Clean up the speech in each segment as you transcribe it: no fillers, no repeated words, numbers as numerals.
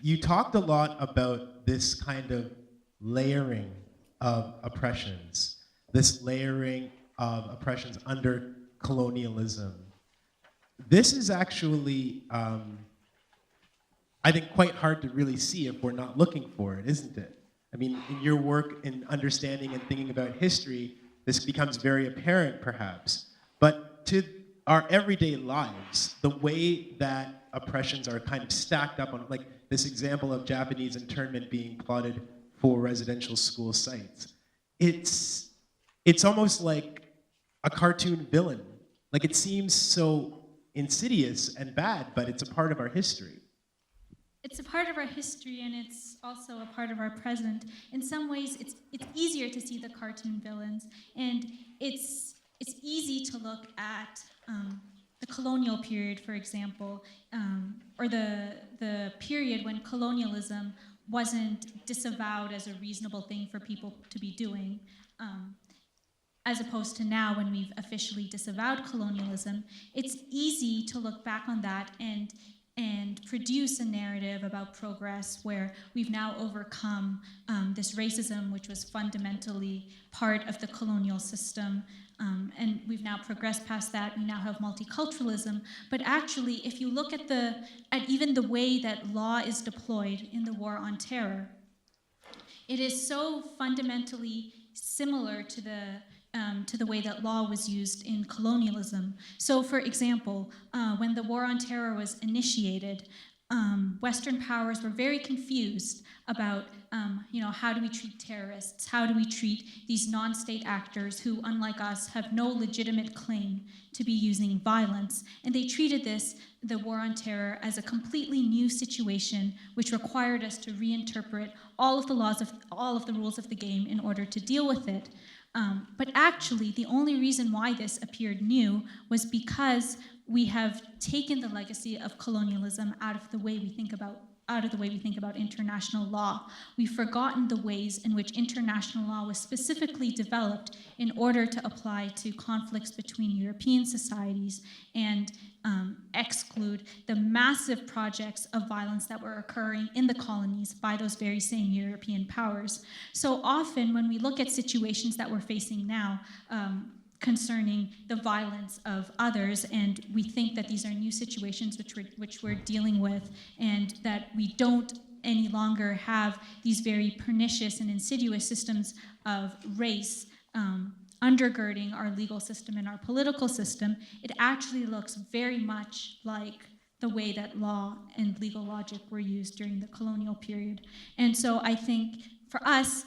you talked a lot about this kind of layering of oppressions, this layering of oppressions under colonialism. This is actually, I think, quite hard to really see if we're not looking for it, isn't it? I mean, in your work in understanding and thinking about history, this becomes very apparent, perhaps. But to our everyday lives, the way that oppressions are kind of stacked up on, like this example of Japanese internment being plotted for residential school sites, it's almost like a cartoon villain. Like, it seems so insidious and bad, but it's a part of our history. It's a part of our history, and it's also a part of our present. In some ways, it's easier to see the cartoon villains, and it's easy to look at the colonial period, for example, or the period when colonialism wasn't disavowed as a reasonable thing for people to be doing. As opposed to now, when we've officially disavowed colonialism, it's easy to look back on that and produce a narrative about progress where we've now overcome this racism, which was fundamentally part of the colonial system, and we've now progressed past that. We now have multiculturalism. But actually, if you look at even the way that law is deployed in the War on Terror, it is so fundamentally similar to the way that law was used in colonialism. So, for example, when the War on Terror was initiated, Western powers were very confused about, how do we treat terrorists? How do we treat these non-state actors who, unlike us, have no legitimate claim to be using violence? And they treated the War on Terror, as a completely new situation, which required us to reinterpret all of the rules of the game in order to deal with it. But actually, the only reason why this appeared new was because we have taken the legacy of colonialism out of the way we think about international law. We've forgotten the ways in which international law was specifically developed in order to apply to conflicts between European societies and exclude the massive projects of violence that were occurring in the colonies by those very same European powers. So often when we look at situations that we're facing now, concerning the violence of others, and we think that these are new situations which we're dealing with, and that we don't any longer have these very pernicious and insidious systems of race undergirding our legal system and our political system. It actually looks very much like the way that law and legal logic were used during the colonial period. And so I think for us,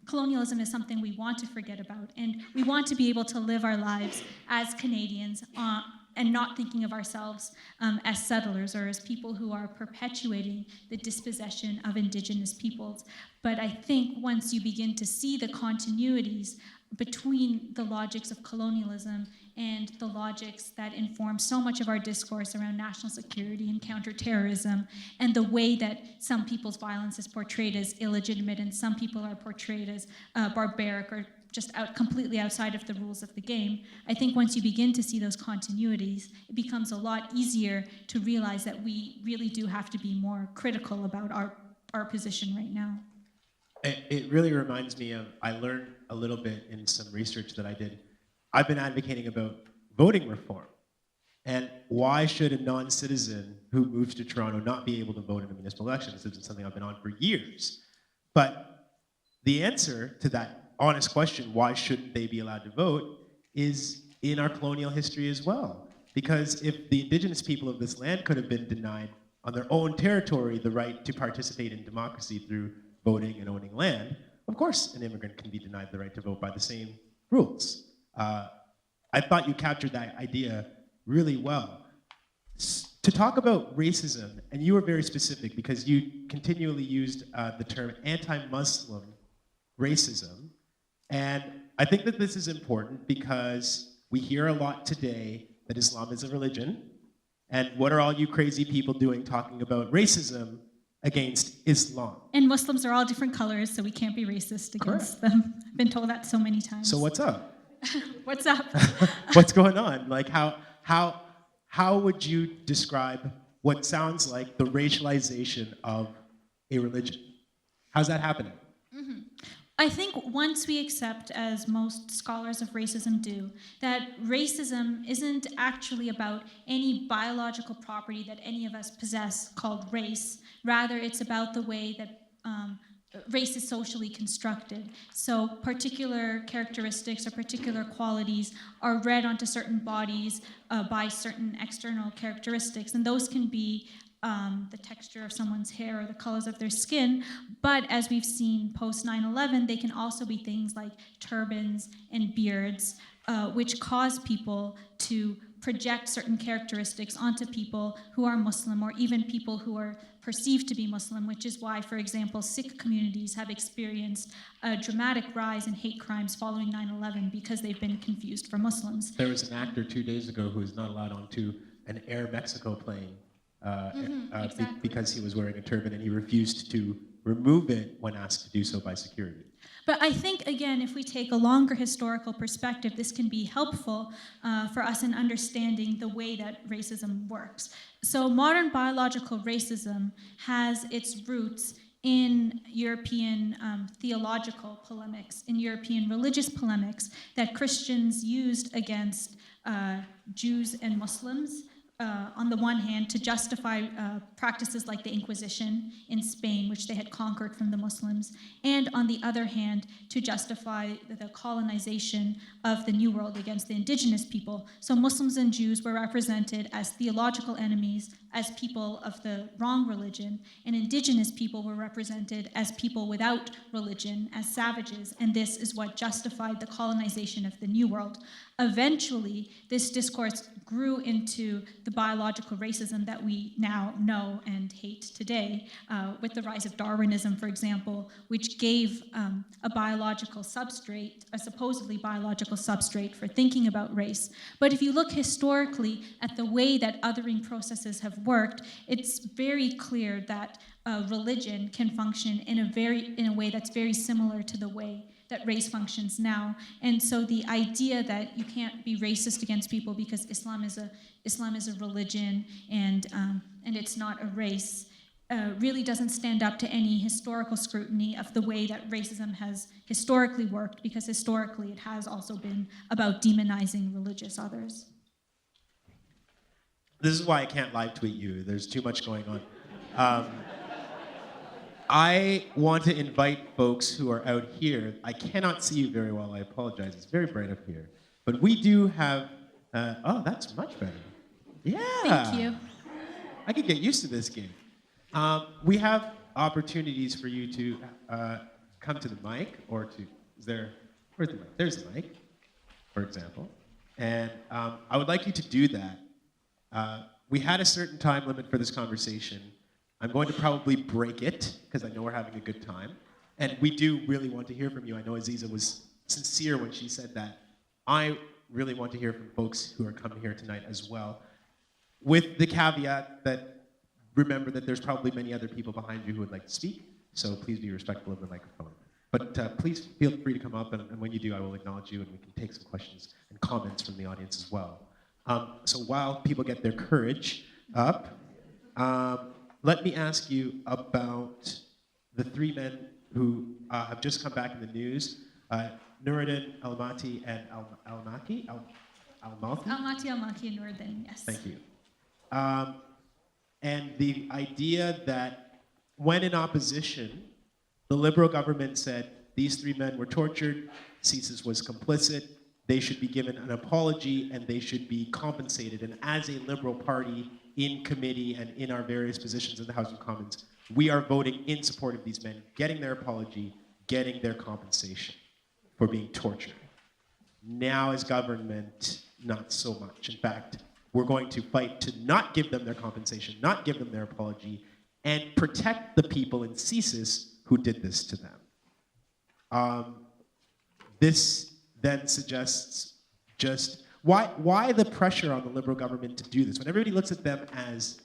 colonialism is something we want to forget about, and we want to be able to live our lives as Canadians and not thinking of ourselves as settlers or as people who are perpetuating the dispossession of Indigenous peoples. But I think once you begin to see the continuities between the logics of colonialism and the logics that inform so much of our discourse around national security and counterterrorism, and the way that some people's violence is portrayed as illegitimate and some people are portrayed as barbaric or just completely outside of the rules of the game, I think once you begin to see those continuities, it becomes a lot easier to realize that we really do have to be more critical about our position right now. It really reminds me of, I learned a little bit in some research that I did. I've been advocating about voting reform. And why should a non-citizen who moves to Toronto not be able to vote in a municipal election? This is something I've been on for years. But the answer to that honest question, why shouldn't they be allowed to vote, is in our colonial history as well. Because if the Indigenous people of this land could have been denied on their own territory the right to participate in democracy through voting and owning land, of course an immigrant can be denied the right to vote by the same rules. I thought you captured that idea really well. To talk about racism, and you were very specific because you continually used the term anti-Muslim racism, and I think that this is important because we hear a lot today that Islam is a religion, and what are all you crazy people doing talking about racism against Islam? And Muslims are all different colors, so we can't be racist against them. I've been told that so many times. So what's up? What's up? What's going on? Like how would you describe what sounds like the racialization of a religion. How's that happening? I think once we accept, as most scholars of racism do, that racism isn't actually about any biological property that any of us possess called race. Rather, it's about the way that race is socially constructed. So particular characteristics or particular qualities are read onto certain bodies by certain external characteristics, and those can be the texture of someone's hair or the colors of their skin, but as we've seen post 9/11, they can also be things like turbans and beards, which cause people to project certain characteristics onto people who are Muslim or even people who are perceived to be Muslim, which is why, for example, Sikh communities have experienced a dramatic rise in hate crimes following 9/11 because they've been confused for Muslims. There was an actor 2 days ago who was not allowed onto an Air Mexico plane Exactly. because he was wearing a turban, and he refused to remove it when asked to do so by security. But I think, again, if we take a longer historical perspective, this can be helpful for us in understanding the way that racism works. So modern biological racism has its roots in European theological polemics, in European religious polemics that Christians used against Jews and Muslims, on the one hand, to justify practices like the Inquisition in Spain, which they had conquered from the Muslims, and on the other hand, to justify the colonization of the New World against the indigenous people. So Muslims and Jews were represented as theological enemies, as people of the wrong religion, and indigenous people were represented as people without religion, as savages, and this is what justified the colonization of the New World. Eventually, this discourse grew into the biological racism that we now know and hate today, with the rise of Darwinism, for example, which gave a biological substrate, a supposedly biological substrate for thinking about race. But if you look historically at the way that othering processes have worked, it's very clear that religion can function in a way that's very similar to the way that race functions now. And so the idea that you can't be racist against people because Islam is a religion and it's not a race really doesn't stand up to any historical scrutiny of the way that racism has historically worked, because historically it has also been about demonizing religious others. This is why I can't live tweet you. There's too much going on. I want to invite folks who are out here. I cannot see you very well. I apologize. It's very bright up here. But we do have, oh, that's much better. Yeah. Thank you. I could get used to this game. We have opportunities for you to come to the mic or to, where's the mic? There's the mic, for example. And I would like you to do that. We had a certain time limit for this conversation. I'm going to probably break it because I know we're having a good time. And we do really want to hear from you. I know Azeezah was sincere when she said that. I really want to hear from folks who are coming here tonight as well, with the caveat that remember that there's probably many other people behind you who would like to speak, so please be respectful of the microphone. But please feel free to come up, and when you do, I will acknowledge you, and we can take some questions and comments from the audience as well. So while people get their courage up, let me ask you about the three men who have just come back in the news, Nuruddin Almaty and Almaki? Almaty and Nuruddin, yes. Thank you. And the idea that when in opposition, the liberal government said these three men were tortured, CSIS was complicit, they should be given an apology, and they should be compensated. And as a liberal party in committee and in our various positions in the House of Commons, we are voting in support of these men getting their apology, getting their compensation for being tortured. Now as government, not so much. In fact, we're going to fight to not give them their compensation, not give them their apology, and protect the people in CSIS who did this to them. This then suggests just why the pressure on the liberal government to do this when everybody looks at them as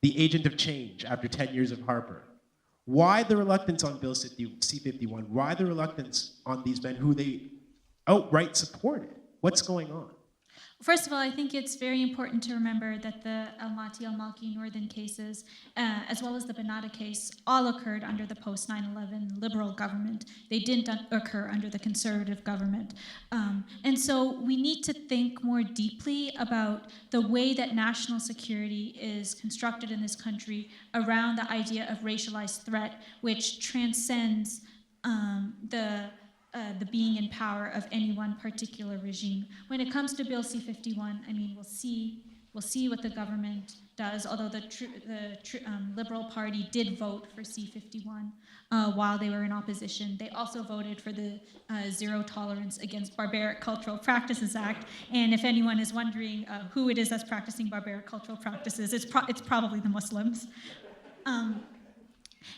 the agent of change after 10 years of Harper? Why the reluctance on Bill C-51? Why the reluctance on these men who they outright supported? What's going on? First of all, I think it's very important to remember that the Almaty Al-Malki Northern cases, as well as the Banata case, all occurred under the post-9/11 liberal government. They didn't occur under the conservative government. And so we need to think more deeply about the way that national security is constructed in this country around the idea of racialized threat, which transcends the being in power of any one particular regime. When it comes to Bill C-51, I mean, we'll see what the government does, although the Liberal Party did vote for C-51 while they were in opposition. They also voted for the Zero Tolerance Against Barbaric Cultural Practices Act, and if anyone is wondering who it is that's practicing barbaric cultural practices, it's probably the Muslims.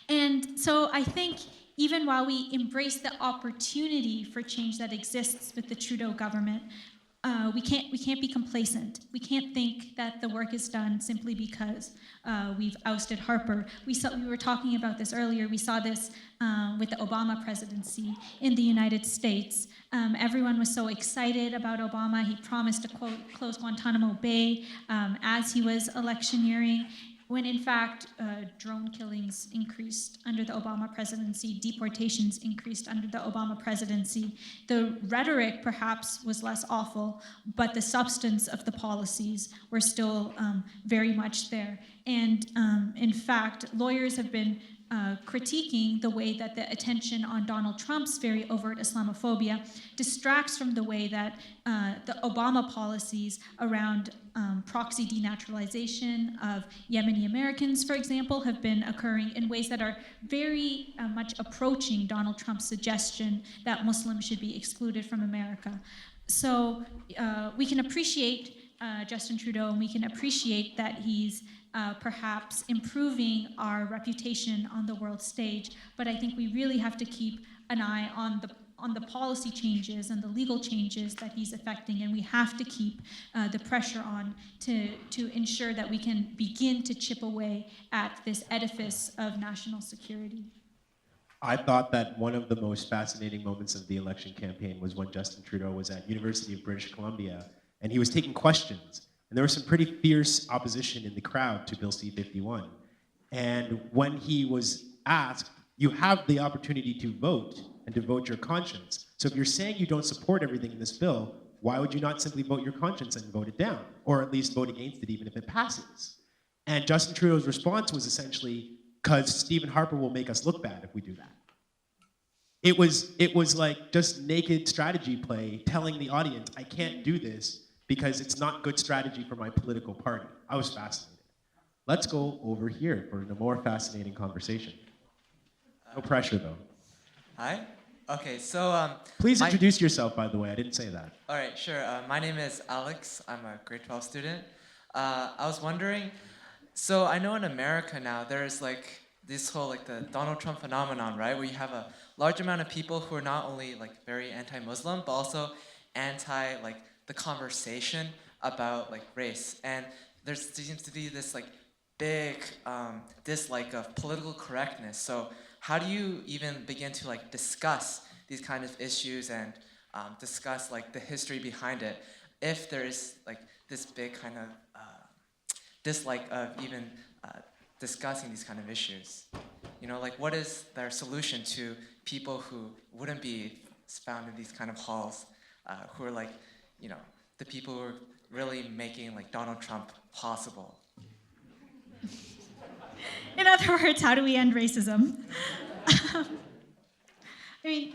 And so I think even while we embrace the opportunity for change that exists with the Trudeau government, we can't be complacent. We can't think that the work is done simply because we've ousted Harper. We were talking about this earlier. We saw this with the Obama presidency in the United States. Everyone was so excited about Obama. He promised to, quote, close Guantanamo Bay as he was electioneering, when in fact drone killings increased under the Obama presidency, deportations increased under the Obama presidency. The rhetoric perhaps was less awful, but the substance of the policies were still very much there. And in fact, lawyers have been critiquing the way that the attention on Donald Trump's very overt Islamophobia distracts from the way that the Obama policies around proxy denaturalization of Yemeni Americans, for example, have been occurring in ways that are very much approaching Donald Trump's suggestion that Muslims should be excluded from America. So we can appreciate Justin Trudeau, and we can appreciate that he's perhaps improving our reputation on the world stage, but I think we really have to keep an eye on the policy changes and the legal changes that he's effecting, and we have to keep the pressure on to ensure that we can begin to chip away at this edifice of national security. I thought that one of the most fascinating moments of the election campaign was when Justin Trudeau was at University of British Columbia, and he was taking questions. And there was some pretty fierce opposition in the crowd to Bill C-51. And when he was asked, you have the opportunity to vote and to vote your conscience. So if you're saying you don't support everything in this bill, why would you not simply vote your conscience and vote it down? Or at least vote against it even if it passes? And Justin Trudeau's response was essentially, because Stephen Harper will make us look bad if we do that. It was like just naked strategy play telling the audience, I can't do this because it's not good strategy for my political party. I was fascinated. Let's go over here for a more fascinating conversation. No pressure, though. Hi. Okay, so... Please introduce yourself, by the way. I didn't say that. All right, sure. My name is Alex. I'm a grade 12 student. I was wondering, so I know in America now, there's like this whole like the Donald Trump phenomenon, right? Where you have a large amount of people who are not only like very anti-Muslim, but also anti like the conversation about like race. And there seems to be this like big dislike of political correctness. So how do you even begin to like discuss these kind of issues and discuss like the history behind it if there is like this big kind of dislike of even discussing these kind of issues? You know, like what is their solution to people who wouldn't be found in these kind of halls, who are like, you know, the people who are really making like Donald Trump possible? In other words, how do we end racism? I mean,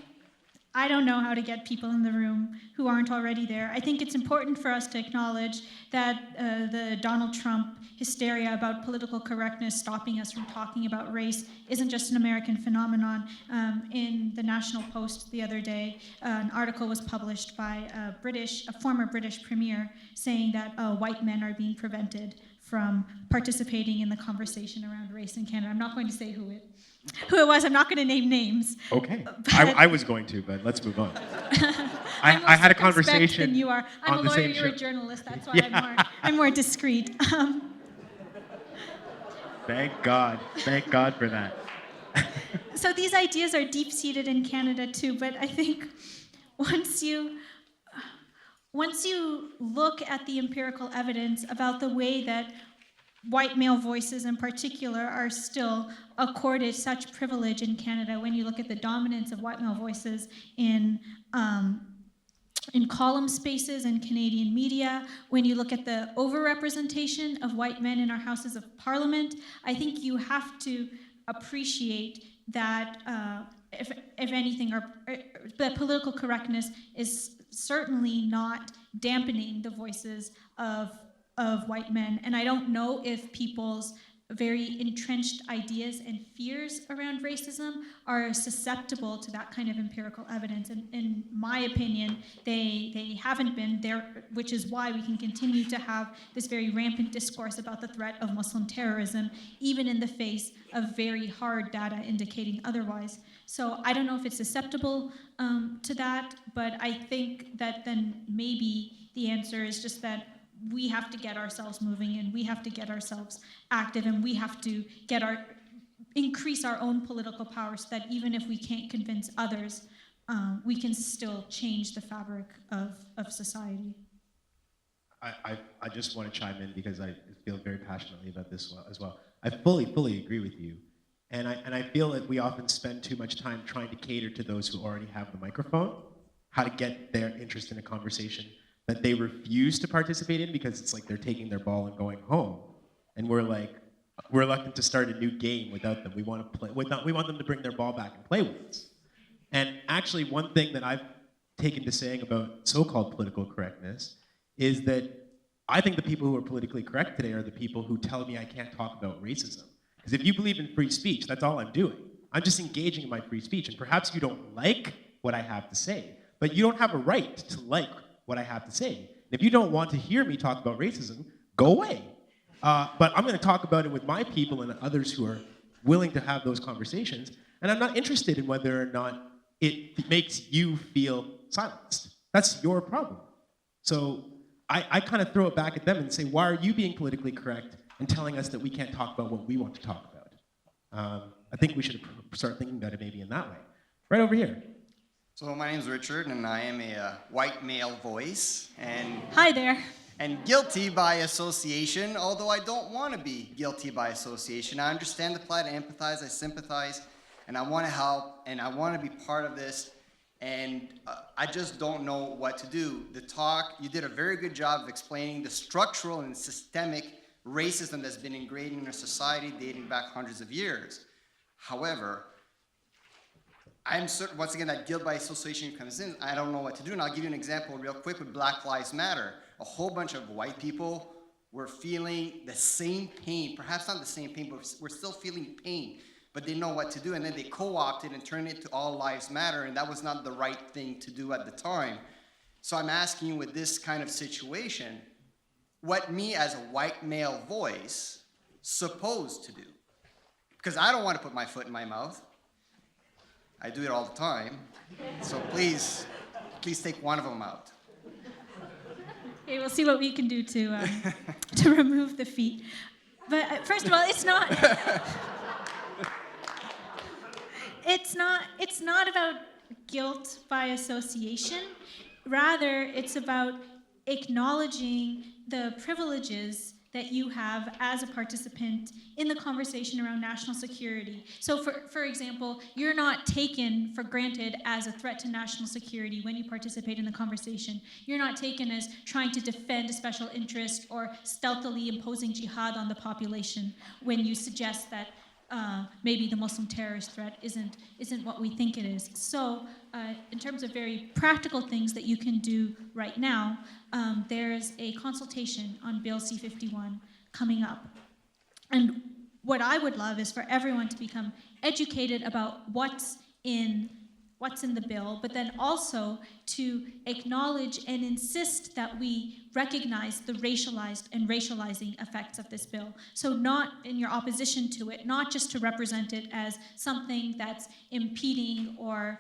I don't know how to get people in the room who aren't already there. I think it's important for us to acknowledge that the Donald Trump hysteria about political correctness stopping us from talking about race isn't just an American phenomenon. In the National Post the other day, an article was published by a former British premier saying that white men are being prevented from participating in the conversation around race in Canada. I'm not going to say who it was. I'm not going to name names. Okay. I was going to, but let's move on. I had a conversation. Than you are. I'm a lawyer. You're a journalist. That's why I'm more discreet. Thank God. Thank God for that. So these ideas are deep-seated in Canada too. But I think once you once you look at the empirical evidence about the way that white male voices in particular are still accorded such privilege in Canada, when you look at the dominance of white male voices in column spaces in Canadian media, when you look at the overrepresentation of white men in our houses of parliament, I think you have to appreciate that, if anything, that political correctness is certainly not dampening the voices of white men. And I don't know if people's very entrenched ideas and fears around racism are susceptible to that kind of empirical evidence. And in my opinion, they haven't been there, which is why we can continue to have this very rampant discourse about the threat of Muslim terrorism, even in the face of very hard data indicating otherwise. So I don't know if it's susceptible to that, but I think that then maybe the answer is just that we have to get ourselves moving, and we have to get ourselves active, and we have to increase our own political power, so that even if we can't convince others, we can still change the fabric of society. I just want to chime in because I feel very passionately about this as well. I fully agree with you. And I feel that we often spend too much time trying to cater to those who already have the microphone, how to get their interest in a conversation that they refuse to participate in because it's like they're taking their ball and going home. And we're reluctant to start a new game without them. We want to play we want them to bring their ball back and play with us. And actually, one thing that I've taken to saying about so-called political correctness is that I think the people who are politically correct today are the people who tell me I can't talk about racism. Because if you believe in free speech, that's all I'm doing. I'm just engaging in my free speech. And perhaps you don't like what I have to say, but you don't have a right to like what I have to say. And if you don't want to hear me talk about racism, go away. But I'm going to talk about it with my people and others who are willing to have those conversations. And I'm not interested in whether or not it makes you feel silenced. That's your problem. So I kind of throw it back at them and say, why are you being politically correct and telling us that we can't talk about what we want to talk about? I think we should start thinking about it maybe in that way. Right over here. So my name is Richard, and I am a white male voice, and Hi there. and guilty by association, although I don't want to be guilty by association. I understand the plight, I empathize, I sympathize, and I want to help, and I want to be part of this, and I just don't know what to do. The talk, you did a very good job of explaining the structural and systemic racism that's been ingrained in our society dating back hundreds of years. However, I'm certain, once again, that guilt by association comes in. I don't know what to do, and I'll give you an example real quick with Black Lives Matter. A whole bunch of white people were feeling the same pain, perhaps not the same pain, but we're still feeling pain, but they know what to do, and then they co-opted and turned it to All Lives Matter, and that was not the right thing to do at the time. So I'm asking you, with this kind of situation, what me as a white male voice supposed to do? Because I don't want to put my foot in my mouth. I do it all the time. So please take one of them out. Okay, we'll see what we can do to remove the feet. But first of all, it's not about guilt by association. Rather, it's about acknowledging the privileges that you have as a participant in the conversation around national security. So for example, you're not taken for granted as a threat to national security when you participate in the conversation. You're not taken as trying to defend a special interest or stealthily imposing jihad on the population when you suggest that maybe the Muslim terrorist threat isn't what we think it is. So in terms of very practical things that you can do right now, there's a consultation on Bill C-51 coming up. And what I would love is for everyone to become educated about what's in the bill, but then also to acknowledge and insist that we recognize the racialized and racializing effects of this bill. So not in your opposition to it, not just to represent it as something that's impeding or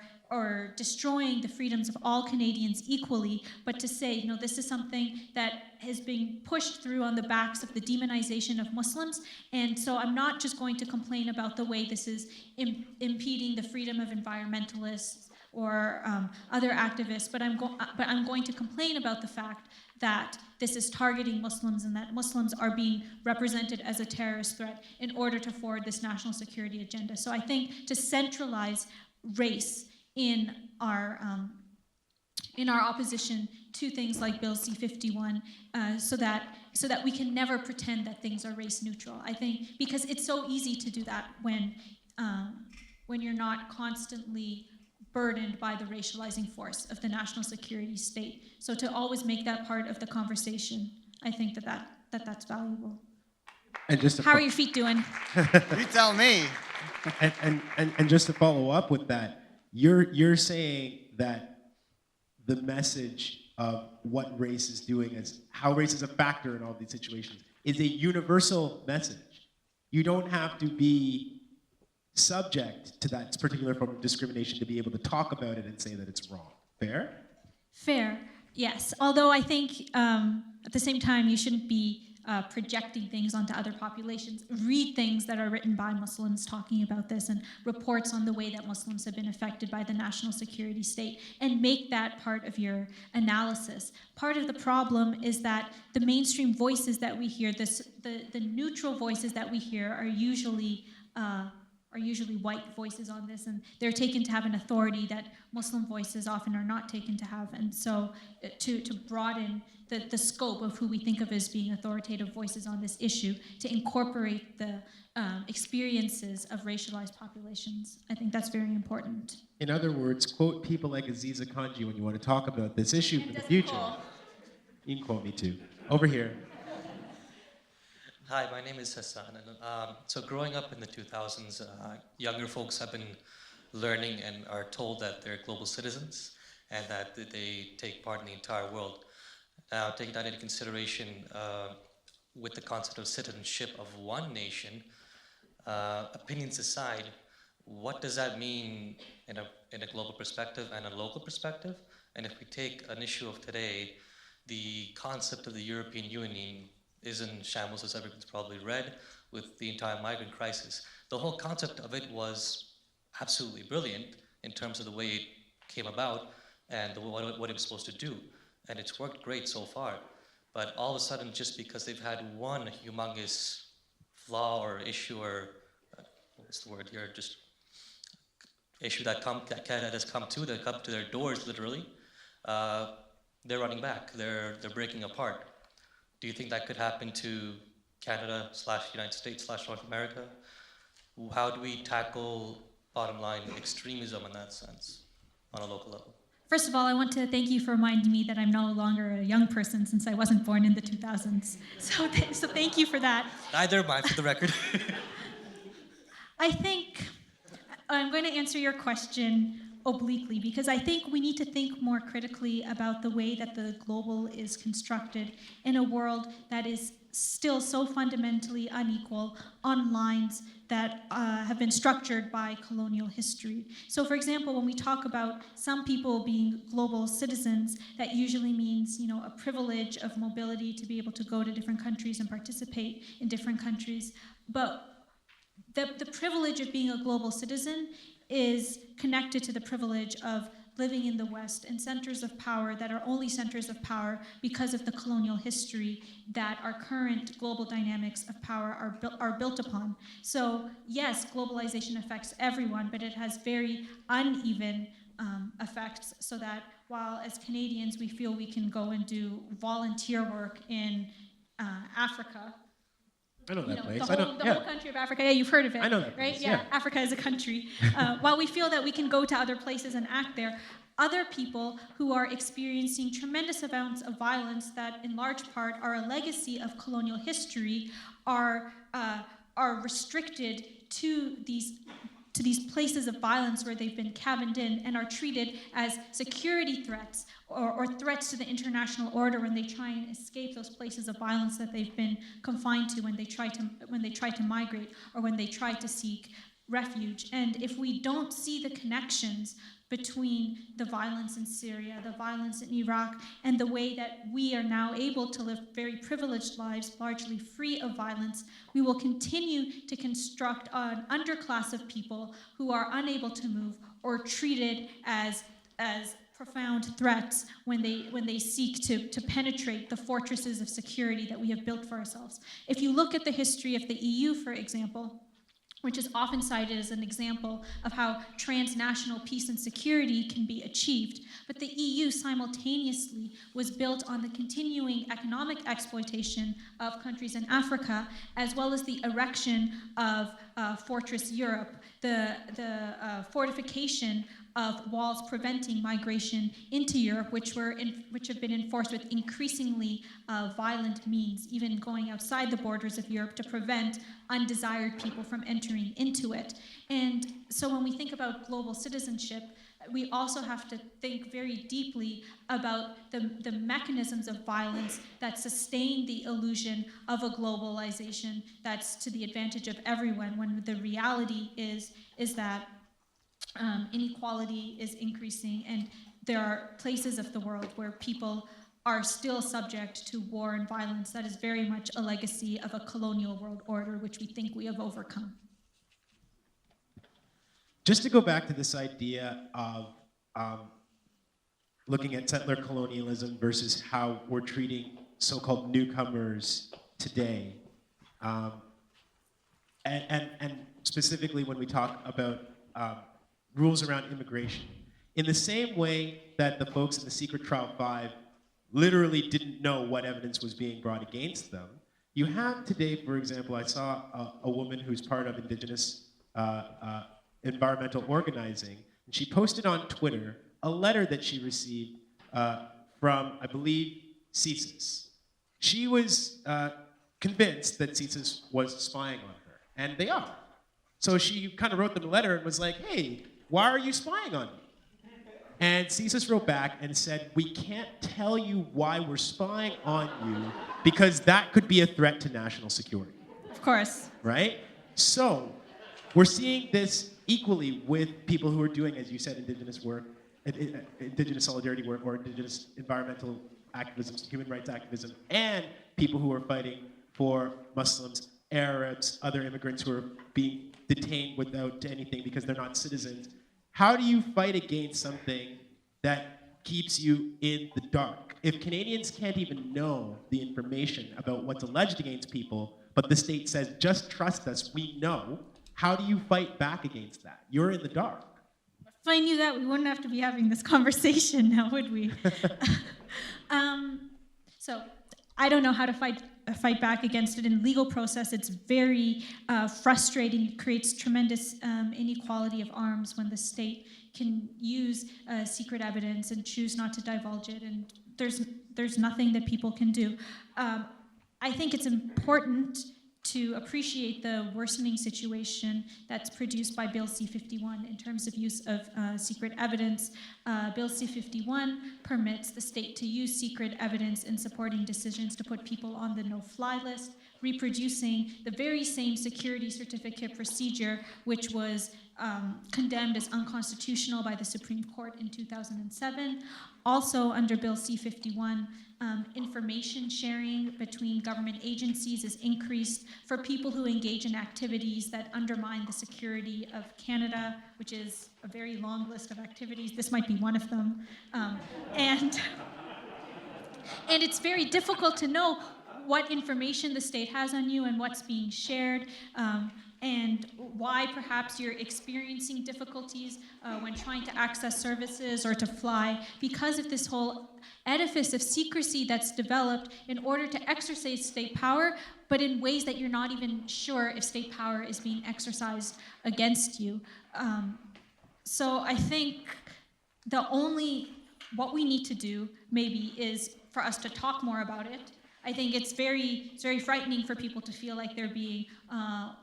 destroying the freedoms of all Canadians equally, but to say, you know, this is something that has been pushed through on the backs of the demonization of Muslims, and so I'm not just going to complain about the way this is impeding the freedom of environmentalists or other activists, but I'm going to complain about the fact that this is targeting Muslims and that Muslims are being represented as a terrorist threat in order to forward this national security agenda. So I think to centralize race in our opposition to things like Bill C-51, so that we can never pretend that things are race neutral. I think because it's so easy to do that when you're not constantly burdened by the racializing force of the national security state. So to always make that part of the conversation, I think that's valuable. And just to How are your feet doing? You tell me. and just to follow up with that, you're saying that the message of what race is doing, as how race is a factor in all these situations, is a universal message. You don't have to be subject to that particular form of discrimination to be able to talk about it and say that it's wrong. Fair? Fair, yes. Although I think at the same time you shouldn't be projecting things onto other populations. Read things that are written by Muslims talking about this and reports on the way that Muslims have been affected by the national security state, and make that part of your analysis. Part of the problem is that the mainstream voices that we hear, the neutral voices that we hear are usually white voices on this, and they're taken to have an authority that Muslim voices often are not taken to have. And so to broaden the scope of who we think of as being authoritative voices on this issue, to incorporate the experiences of racialized populations, I think that's very important. In other words, quote people like Azeezah Kanji when you want to talk about this issue for the future. You can quote me too. Over here. Hi, my name is Hassan, and so growing up in the 2000s, younger folks have been learning and are told that they're global citizens and that they take part in the entire world. Now, taking that into consideration with the concept of citizenship of one nation, opinions aside, what does that mean in a global perspective and a local perspective? And if we take an issue of today, the concept of the European Union is in shambles, as everyone's probably read, with the entire migrant crisis. The whole concept of it was absolutely brilliant in terms of the way it came about and what it was supposed to do. And it's worked great so far. But all of a sudden, just because they've had one humongous flaw or issue or, what's the word here, just issue that Canada has come to their doors, literally, they're running back, they're breaking apart. Do you think that could happen to Canada / United States / North America? How do we tackle, bottom line, extremism in that sense on a local level? First of all, I want to thank you for reminding me that I'm no longer a young person since I wasn't born in the 2000s. So thank you for that. Neither am I, for the record. I think I'm going to answer your question obliquely, because I think we need to think more critically about the way that the global is constructed in a world that is still so fundamentally unequal on lines that have been structured by colonial history. So for example, when we talk about some people being global citizens, that usually means, you know, a privilege of mobility to be able to go to different countries and participate in different countries. But the privilege of being a global citizen is connected to the privilege of living in the West and centers of power that are only centers of power because of the colonial history that our current global dynamics of power are built upon. So yes, globalization affects everyone, but it has very uneven effects, so that while as Canadians we feel we can go and do volunteer work in Africa, I know that place. The whole country of Africa. Yeah, you've heard of it. I know that place, right? yeah. Africa is a country. While we feel that we can go to other places and act there, other people who are experiencing tremendous amounts of violence that in large part are a legacy of colonial history are restricted to these places of violence where they've been cabined in and are treated as security threats or threats to the international order when they try and escape those places of violence that they've been confined to when they try to migrate or when they try to seek refuge. And if we don't see the connections between the violence in Syria, the violence in Iraq, and the way that we are now able to live very privileged lives, largely free of violence, we will continue to construct an underclass of people who are unable to move or treated as profound threats when they seek to penetrate the fortresses of security that we have built for ourselves. If you look at the history of the EU, for example, which is often cited as an example of how transnational peace and security can be achieved. But the EU simultaneously was built on the continuing economic exploitation of countries in Africa, as well as the erection of Fortress Europe, the fortification of walls preventing migration into Europe, which have been enforced with increasingly violent means, even going outside the borders of Europe to prevent undesired people from entering into it. And so when we think about global citizenship, we also have to think very deeply about the mechanisms of violence that sustain the illusion of a globalization that's to the advantage of everyone, when the reality is that inequality is increasing, and there are places of the world where people are still subject to war and violence. That is very much a legacy of a colonial world order, which we think we have overcome. Just to go back to this idea of looking at settler colonialism versus how we're treating so-called newcomers today, and specifically when we talk about rules around immigration. In the same way that the folks in the Secret Trial 5 literally didn't know what evidence was being brought against them, you have today, for example, I saw a woman who's part of Indigenous environmental organizing, and she posted on Twitter a letter that she received from, I believe, CSIS. She was convinced that CSIS was spying on her, and they are. So she kind of wrote them a letter and was like, hey, why are you spying on me? And CSIS wrote back and said, we can't tell you why we're spying on you because that could be a threat to national security. Of course. Right? So we're seeing this equally with people who are doing, as you said, Indigenous work, Indigenous solidarity work, or Indigenous environmental activism, human rights activism, and people who are fighting for Muslims, Arabs, other immigrants who are being detained without anything because they're not citizens. How do you fight against something that keeps you in the dark? If Canadians can't even know the information about what's alleged against people, but the state says, just trust us, we know, how do you fight back against that? You're in the dark. If I knew that, we wouldn't have to be having this conversation now, would we? So I don't know how to fight back against it in the legal process. It's very frustrating. It creates tremendous inequality of arms when the state can use secret evidence and choose not to divulge it, and there's nothing that people can do. I think it's important to appreciate the worsening situation that's produced by Bill C-51 in terms of use of secret evidence. Bill C-51 permits the state to use secret evidence in supporting decisions to put people on the no-fly list, reproducing the very same security certificate procedure which was condemned as unconstitutional by the Supreme Court in 2007. Also under Bill C-51, information sharing between government agencies is increased for people who engage in activities that undermine the security of Canada, which is a very long list of activities. This might be one of them. And it's very difficult to know what information the state has on you and what's being shared, and why perhaps you're experiencing difficulties when trying to access services or to fly, because of this whole edifice of secrecy that's developed in order to exercise state power, but in ways that you're not even sure if state power is being exercised against you. So I think what we need to do maybe is for us to talk more about it. I think it's very frightening for people to feel like they're being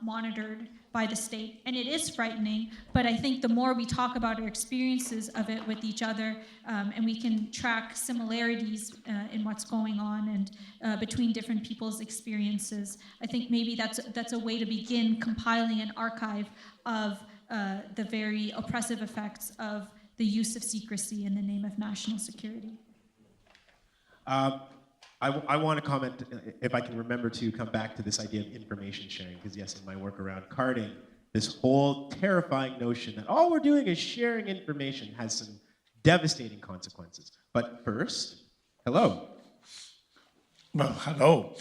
monitored by the state, and it is frightening, but I think the more we talk about our experiences of it with each other, and we can track similarities in what's going on and between different people's experiences, I think maybe that's a way to begin compiling an archive of the very oppressive effects of the use of secrecy in the name of national security. I want to comment, if I can remember, to come back to this idea of information sharing, because yes, in my work around carding, this whole terrifying notion that all we're doing is sharing information has some devastating consequences. But first, hello. Well, hello.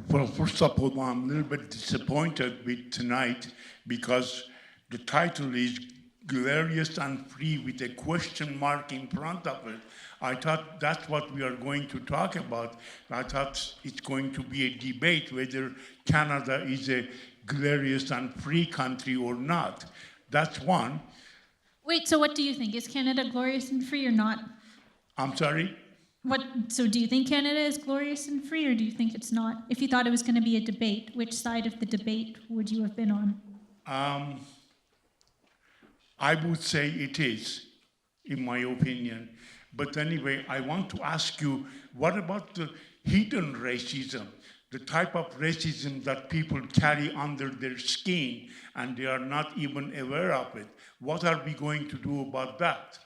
Well, first of all, I'm a little bit disappointed with tonight because the title is Glorious and Free with a question mark in front of it. I thought that's what we are going to talk about. I thought it's going to be a debate whether Canada is a glorious and free country or not. That's one. Wait, so what do you think? Is Canada glorious and free or not? I'm sorry? So do you think Canada is glorious and free, or do you think it's not? If you thought it was going to be a debate, which side of the debate would you have been on? I would say it is, in my opinion. But anyway, I want to ask you, what about the hidden racism, the type of racism that people carry under their skin and they are not even aware of it? What are we going to do about that?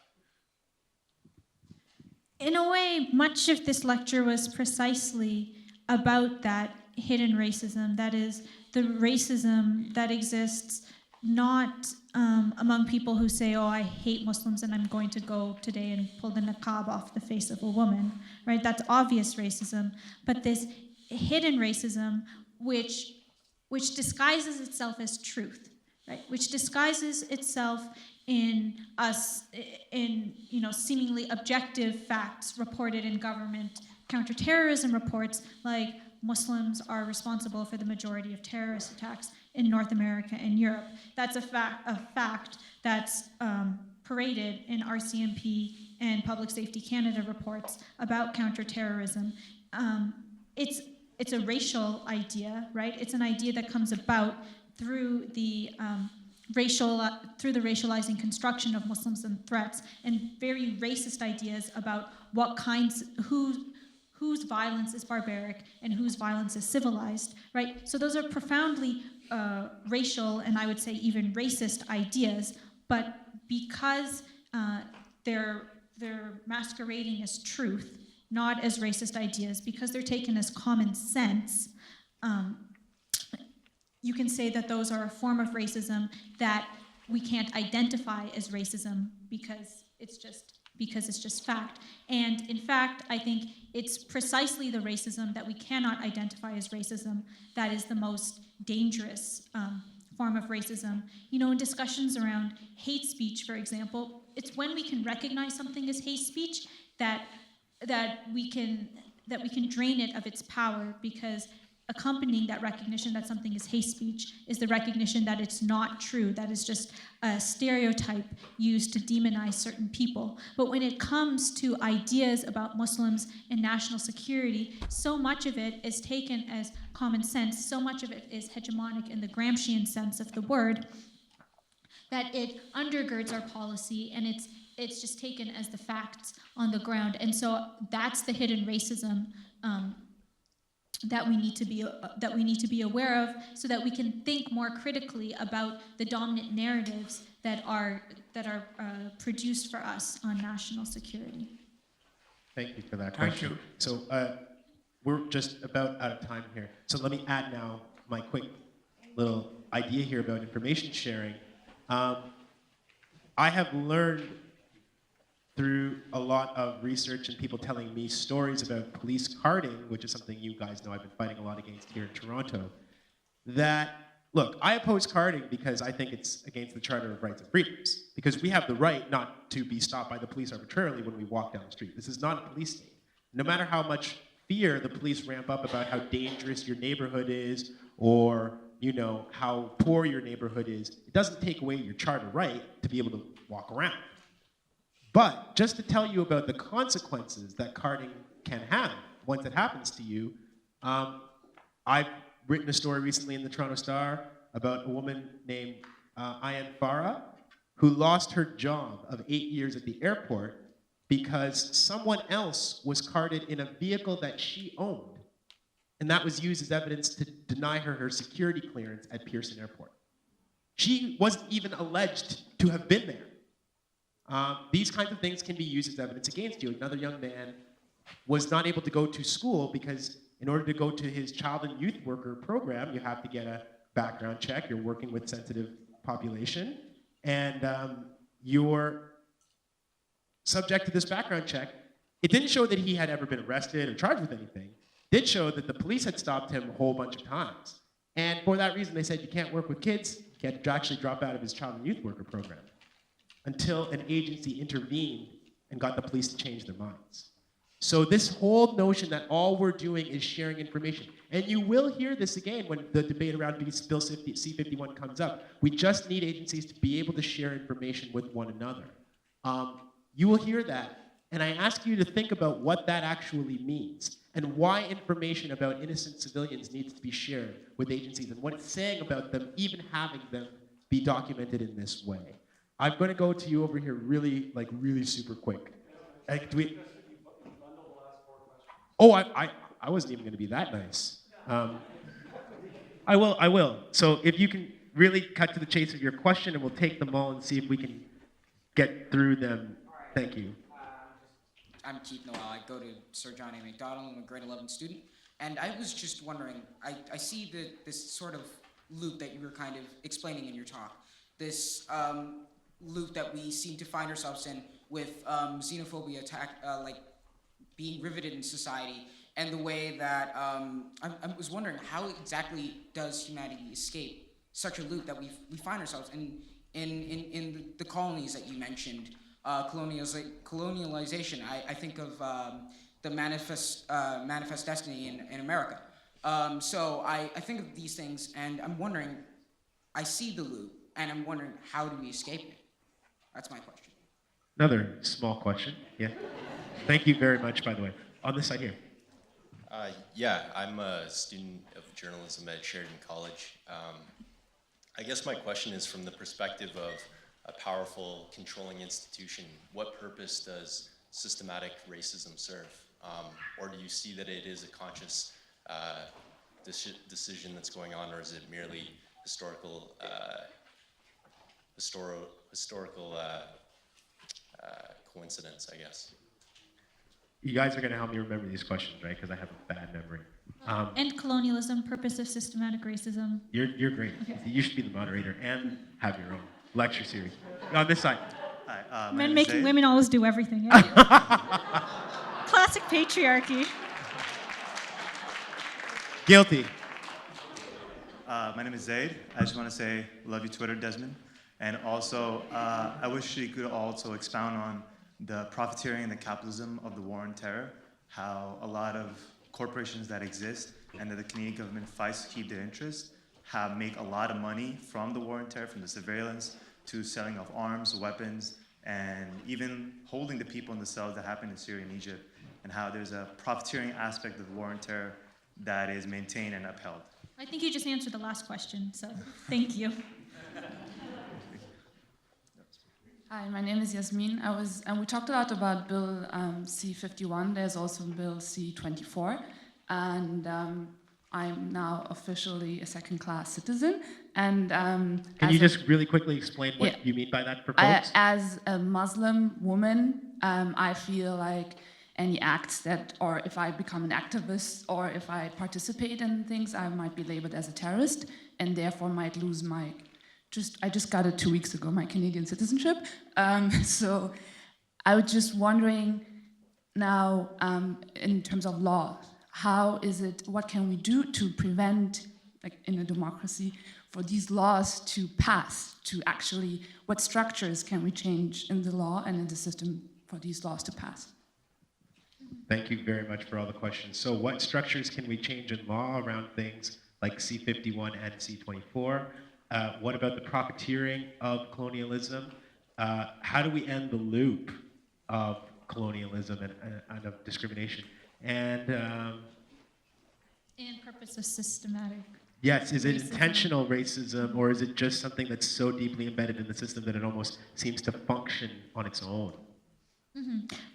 In a way, much of this lecture was precisely about that hidden racism, that is, the racism that exists not among people who say, oh, I hate Muslims and I'm going to go today and pull the niqab off the face of a woman, right? That's obvious racism. But this hidden racism, which disguises itself as truth, right? Which disguises itself in seemingly objective facts reported in government counterterrorism reports, like Muslims are responsible for the majority of terrorist attacks in North America and Europe. That's a fact that's paraded in RCMP and Public Safety Canada reports about counterterrorism. It's a racial idea, right? It's an idea that comes about through the racializing construction of Muslims and threats, and very racist ideas about whose violence is barbaric and whose violence is civilized, right? So those are profoundly racial and I would say even racist ideas, but because they're masquerading as truth, not as racist ideas, because they're taken as common sense, you can say that those are a form of racism that we can't identify as racism because it's just fact. And in fact, I think it's precisely the racism that we cannot identify as racism that is the most dangerous form of racism. You know, in discussions around hate speech, for example, it's when we can recognize something as hate speech that we can drain it of its power, because accompanying that recognition that something is hate speech is the recognition that it's not true, that is just a stereotype used to demonize certain people. But when it comes to ideas about Muslims and national security, so much of it is taken as common sense, so much of it is hegemonic in the Gramscian sense of the word, that it undergirds our policy, and it's just taken as the facts on the ground. And so that's the hidden racism that we need to be aware of, so that we can think more critically about the dominant narratives that are produced for us on national security. Thank you for that question. Thank you. So we're just about out of time here. So let me add now my quick little idea here about information sharing. I have learned through a lot of research and people telling me stories about police carding, which is something you guys know I've been fighting a lot against here in Toronto, that, look, I oppose carding because I think it's against the Charter of Rights and Freedoms, because we have the right not to be stopped by the police arbitrarily when we walk down the street. This is not a police state. No matter how much fear the police ramp up about how dangerous your neighborhood is, or how poor your neighborhood is, it doesn't take away your charter right to be able to walk around. But just to tell you about the consequences that carding can have once it happens to you, I've written a story recently in the Toronto Star about a woman named Ayan Farah, who lost her job of 8 years at the airport because someone else was carded in a vehicle that she owned. And that was used as evidence to deny her security clearance at Pearson Airport. She wasn't even alleged to have been there. These kinds of things can be used as evidence against you. Another young man was not able to go to school because in order to go to his child and youth worker program, you have to get a background check. You're working with sensitive population, and you're subject to this background check. It didn't show that he had ever been arrested or charged with anything. It did show that the police had stopped him a whole bunch of times. And for that reason, they said you can't work with kids, you can't actually drop out of his child and youth worker program until an agency intervened and got the police to change their minds. So this whole notion that all we're doing is sharing information, and you will hear this again when the debate around Bill C-51 comes up. We just need agencies to be able to share information with one another. You will hear that, and I ask you to think about what that actually means and why information about innocent civilians needs to be shared with agencies and what it's saying about them, even having them be documented in this way. I'm going to go to you over here really super quick. Oh, I wasn't even going to be that nice. I will. So if you can really cut to the chase of your question, and we'll take them all and see if we can get through them. Thank you. I'm Keith Noel. I go to Sir John A. Macdonald. I'm a grade 11 student. And I was just wondering, I see this sort of loop that you were kind of explaining in your talk. This loop that we seem to find ourselves in with xenophobia being riveted in society, and the way that I was wondering, how exactly does humanity escape such a loop that we find ourselves in the colonies that you mentioned, colonialization. I think of the manifest destiny in America. So I think of these things, and I'm wondering, I see the loop, and I'm wondering, how do we escape it? That's my question. Another small question. Yeah. Thank you very much, by the way. On this side here. Yeah, I'm a student of journalism at Sheridan College. I guess my question is from the perspective of a powerful controlling institution. What purpose does systematic racism serve? Or do you see that it is a conscious decision that's going on, or is it merely historical coincidence, I guess? You guys are going to help me remember these questions, right? Because I have a bad memory. End colonialism, purpose of systematic racism. You're great. Okay. You should be the moderator and have your own lecture series. On this side. Hi, Men making women always do everything. Eh? Classic patriarchy. Guilty. My name is Zaid. I just want to say, love you, Twitter, Desmond. And also, I wish you could also expound on the profiteering and the capitalism of the war on terror, how a lot of corporations that exist and that the Canadian government fights to keep their interests make a lot of money from the war on terror, from the surveillance to selling of arms, weapons, and even holding the people in the cells that happened in Syria and Egypt, and how there's a profiteering aspect of the war on terror that is maintained and upheld. I think you just answered the last question, so thank you. Hi, my name is Yasmin. And we talked a lot about Bill C-51. There's also Bill C-24, and I'm now officially a second-class citizen. And can you just really quickly explain what you mean by that for folks? As a Muslim woman, I feel like any acts or if I become an activist, or if I participate in things, I might be labeled as a terrorist, and therefore might lose my. I just got it 2 weeks ago, my Canadian citizenship. So I was just wondering now, in terms of law, what can we do to prevent, like in a democracy, for these laws to pass, what structures can we change in the law and in the system for these laws to pass? Thank you very much for all the questions. So what structures can we change in law around things like C-51 and C-24? What about the profiteering of colonialism? How do we end the loop of colonialism and of discrimination? And purpose of systematic. Yes, is it racism. intentional racism, or is it just something that's so deeply embedded in the system that it almost seems to function on its own?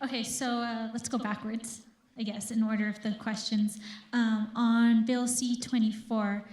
Okay, so let's go backwards, I guess, in order of the questions. On Bill C-24,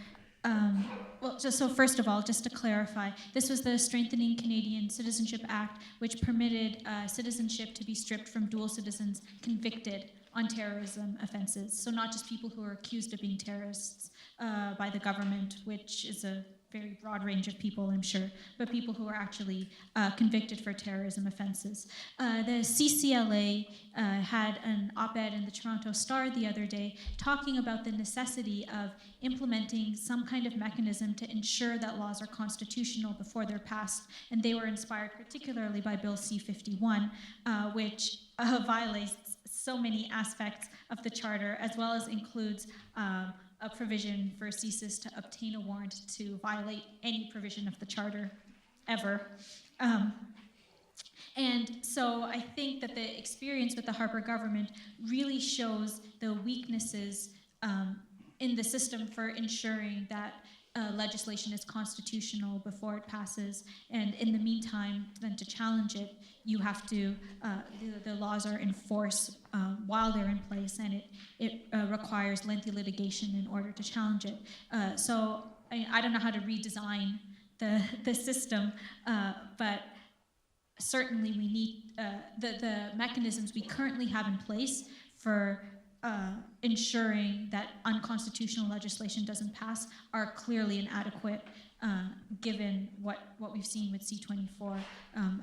so first of all, just to clarify, this was the Strengthening Canadian Citizenship Act, which permitted citizenship to be stripped from dual citizens convicted on terrorism offenses. So not just people who are accused of being terrorists by the government, which is a very broad range of people, I'm sure, but people who are actually convicted for terrorism offenses. The CCLA had an op-ed in the Toronto Star the other day talking about the necessity of implementing some kind of mechanism to ensure that laws are constitutional before they're passed, and they were inspired particularly by Bill C-51, which violates so many aspects of the Charter, as well as includes a provision for CSIS to obtain a warrant to violate any provision of the Charter, ever. And so I think that the experience with the Harper government really shows the weaknesses in the system for ensuring that legislation is constitutional before it passes, and in the meantime, then to challenge it, you have to, the laws are in force while they're in place, and it requires lengthy litigation in order to challenge it. So I don't know how to redesign the system, but certainly we need the mechanisms we currently have in place for ensuring that unconstitutional legislation doesn't pass are clearly inadequate, given what we've seen with C-24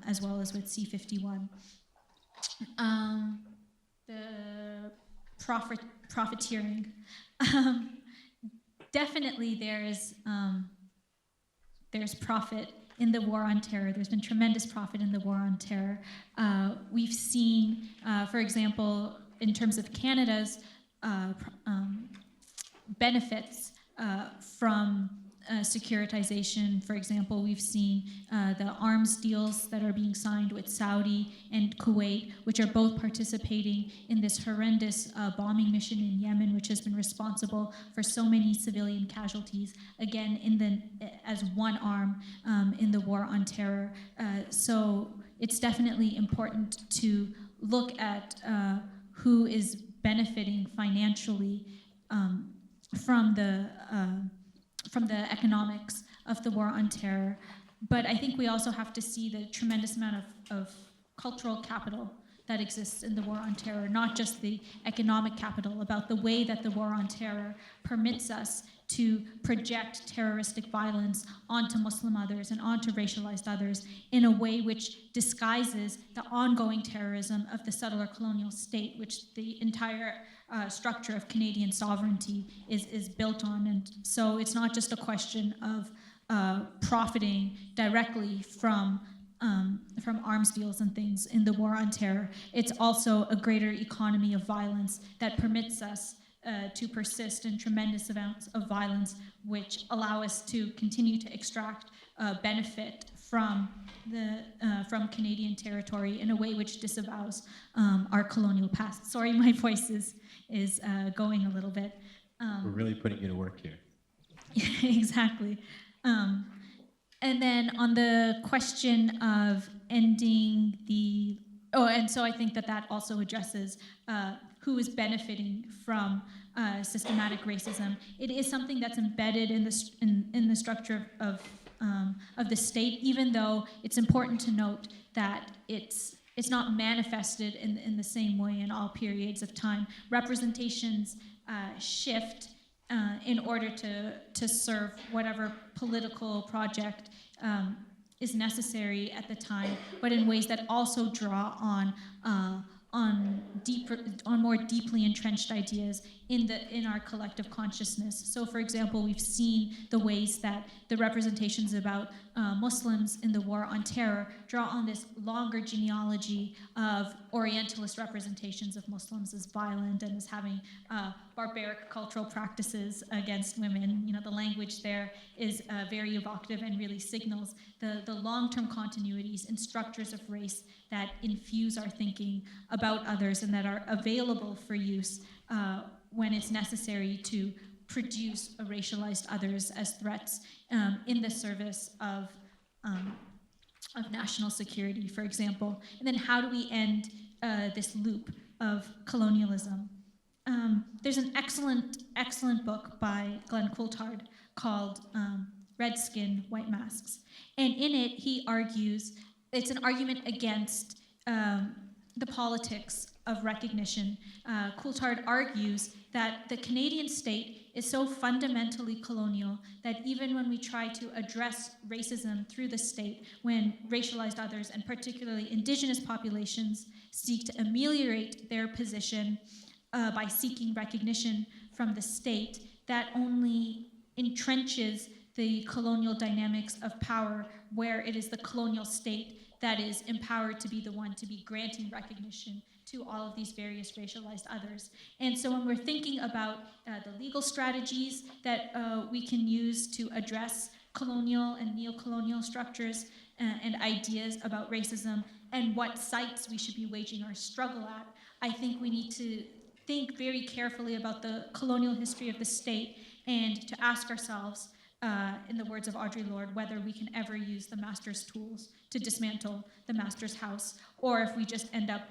as well as with C-51. The profiteering. Definitely there's profit in the war on terror. There's been tremendous profit in the war on terror. We've seen, for example, in terms of Canada's benefits from securitization, for example, we've seen the arms deals that are being signed with Saudi and Kuwait, which are both participating in this horrendous bombing mission in Yemen, which has been responsible for so many civilian casualties, again, as one arm in the war on terror. So it's definitely important to look at who is benefiting financially from the economics of the war on terror. But I think we also have to see the tremendous amount of cultural capital that exists in the war on terror, not just the economic capital, about the way that the war on terror permits us to project terroristic violence onto Muslim others and onto racialized others in a way which disguises the ongoing terrorism of the settler colonial state, which the entire structure of Canadian sovereignty is built on. And so it's not just a question of profiting directly from arms deals and things in the war on terror. It's also a greater economy of violence that permits us to persist in tremendous amounts of violence, which allow us to continue to extract benefit from Canadian territory in a way which disavows our colonial past. Sorry, my voice is going a little bit. We're really putting you to work here. Exactly. And then on the question of ending and so I think that also addresses who is benefiting from systematic racism. It is something that's embedded in the structure of the state, even though it's important to note that it's not manifested in the same way in all periods of time. Representations shift in order to serve whatever political project is necessary at the time, but in ways that also draw on more deeply entrenched ideas in our collective consciousness. So, for example, we've seen the ways that the representations about Muslims in the war on terror draw on this longer genealogy of Orientalist representations of Muslims as violent and as having barbaric cultural practices against women. You know, the language there is very evocative and really signals the long-term continuities and structures of race that infuse our thinking about others and that are available for use when it's necessary to produce racialized others as threats in the service of national security, for example. And then how do we end this loop of colonialism? There's an excellent book by Glenn Coulthard called Red Skin, White Masks. And in it, he argues, it's an argument against the politics of recognition. Coulthard argues that the Canadian state is so fundamentally colonial that even when we try to address racism through the state, when racialized others, and particularly Indigenous populations, seek to ameliorate their position by seeking recognition from the state, that only entrenches the colonial dynamics of power, where it is the colonial state that is empowered to be the one to be granting recognition to all of these various racialized others. And so when we're thinking about the legal strategies that we can use to address colonial and neo-colonial structures and ideas about racism and what sites we should be waging our struggle at, I think we need to think very carefully about the colonial history of the state and to ask ourselves, in the words of Audre Lorde, whether we can ever use the master's tools to dismantle the master's house, or if we just end up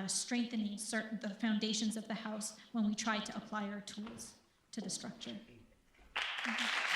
strengthening the foundations of the house when we try to apply our tools to the structure. Mm-hmm.